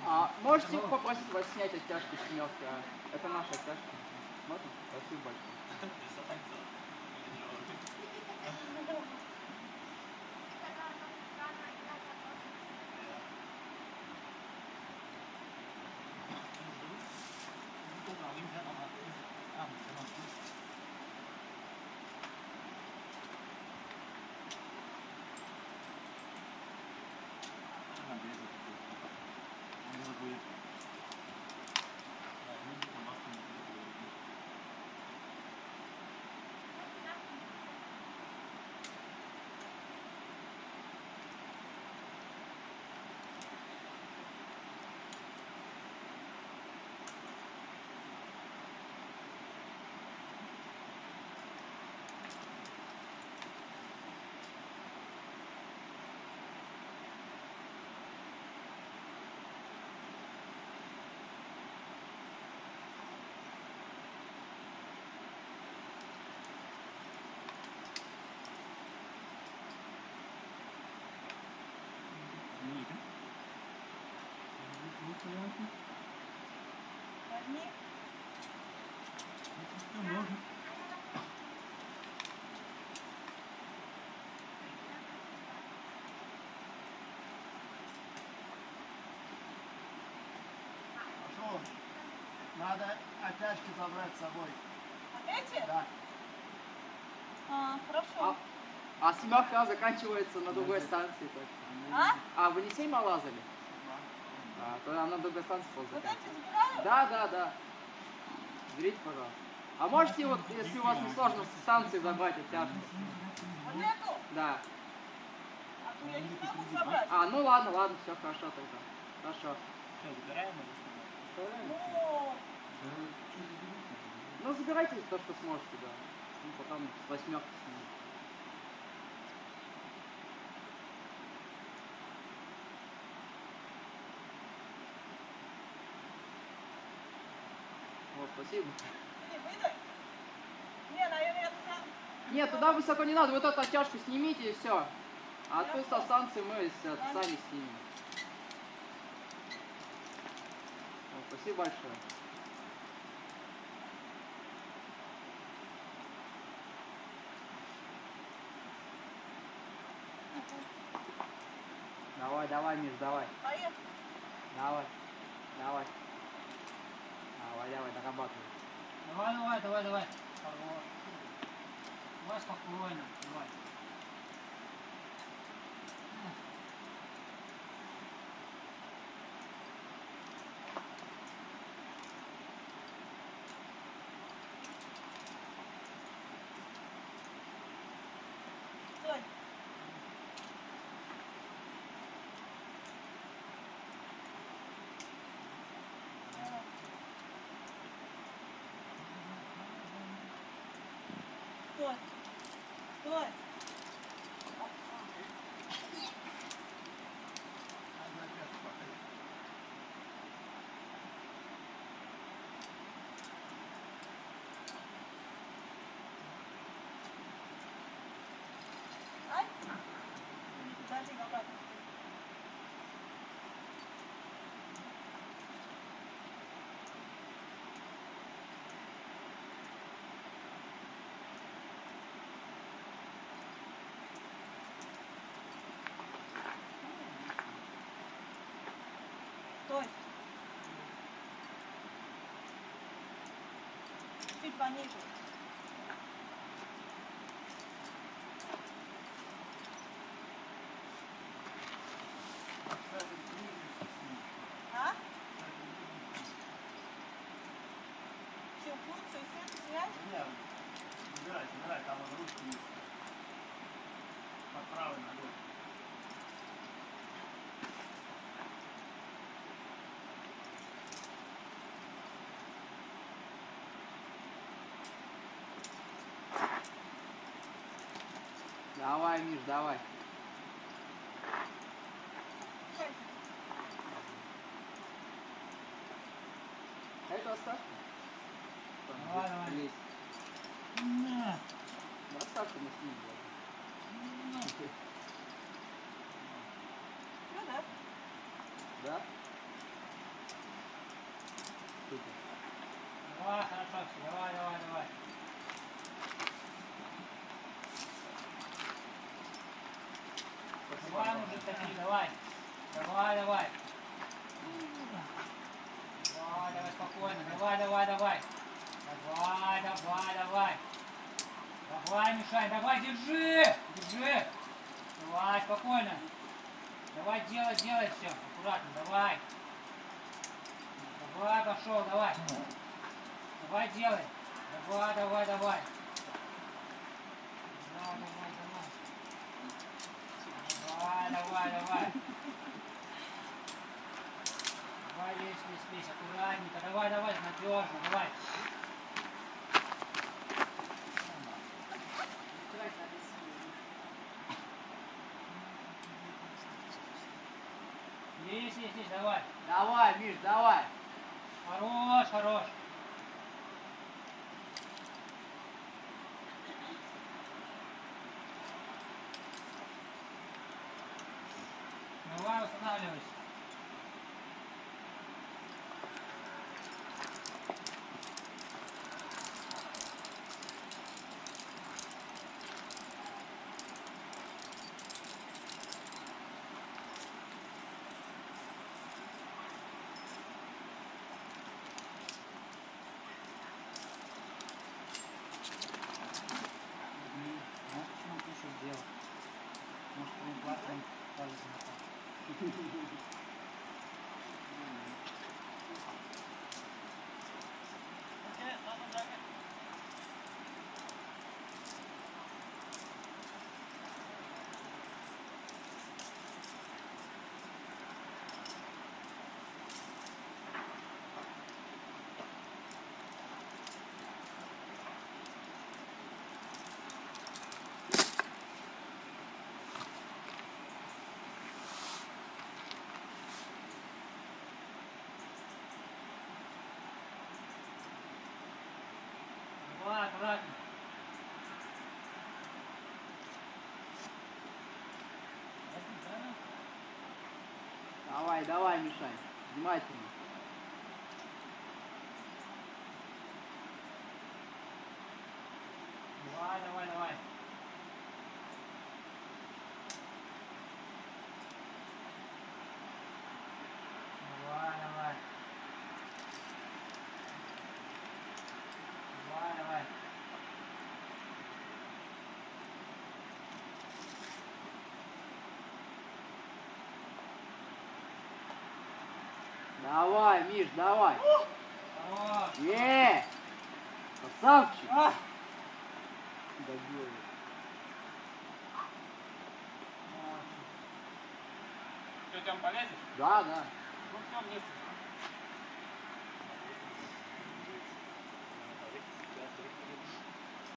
А можете попросить вас снять оттяжки семерки? Это наша оттяжка. Можно? Спасибо большое. Надо оттяжки забрать с собой. Эти? Да. Хорошо. А семерка заканчивается на другой станции точно. А, вы не 7 лазали? А, то она на другой станции Вот заканчивается. эти забираю? Да. Берите, пожалуйста. А можете, вот, если у вас не сложно, со станции забрать оттяжку? Вот эту? Да. А то я не смогу забрать. А, ну ладно, все хорошо тогда. Хорошо. Что, забираем или Ну, забирайте то, что сможете, да. Ну, потом с восьмерки снимем. Вот, спасибо. Не, выдай. Не, наверное, туда. Нет, туда высоко не надо, вот эту оттяжку снимите и все. А то со станции мы сами снимем. Вот, спасибо большое. Давай, Миш, давай. Поехали. Давай, дорабатывай. Давай. Давай спокойно, давай. Стой. Стой. Ай. Подожди, давай. Стой. Чуть пониже. А? Что, функцию света снять? Нет, забирай, там он ручки есть. Под правой ногой. Давай, Миш, давай. Стой. Это оставь. Давай. Лезь. На. Ну, оставьте, мы снимем. Да? Супер. Давай, хорошо, все, давай, давай, давай. Спасибо, Давай, Антон. мужик, такие, давай. Давай, давай. Давай, давай, спокойно. Давай, давай, давай. Давай, давай, давай. Давай, Мишань, давай, держи. Держи. Давай, спокойно. Давай, делай, делай все. Аккуратно, давай. Давай, пошел, давай. Давай, делай. Давай, давай, давай. Давай, давай, давай. Давай, давай, давай. Давай, лезь, лезь, лезь, аккуратненько. Давай, давай, надежно, давай. Лезь, лезь, лезь, давай. Давай, Миш, давай. Хорош, хорош. Давай, устанавливайся. Знаешь, почему ты еще сделал? Может, твоим платным палец замотал. Давай, аккуратно. Давай, давай, Мишань. Внимательно. Давай, давай, давай. Давай, давай. Давай, давай. Давай, Миш, давай. Хорош. Красавчик. А! Добил. Что, Тём, полезешь? Да, да. Ну все, вниз.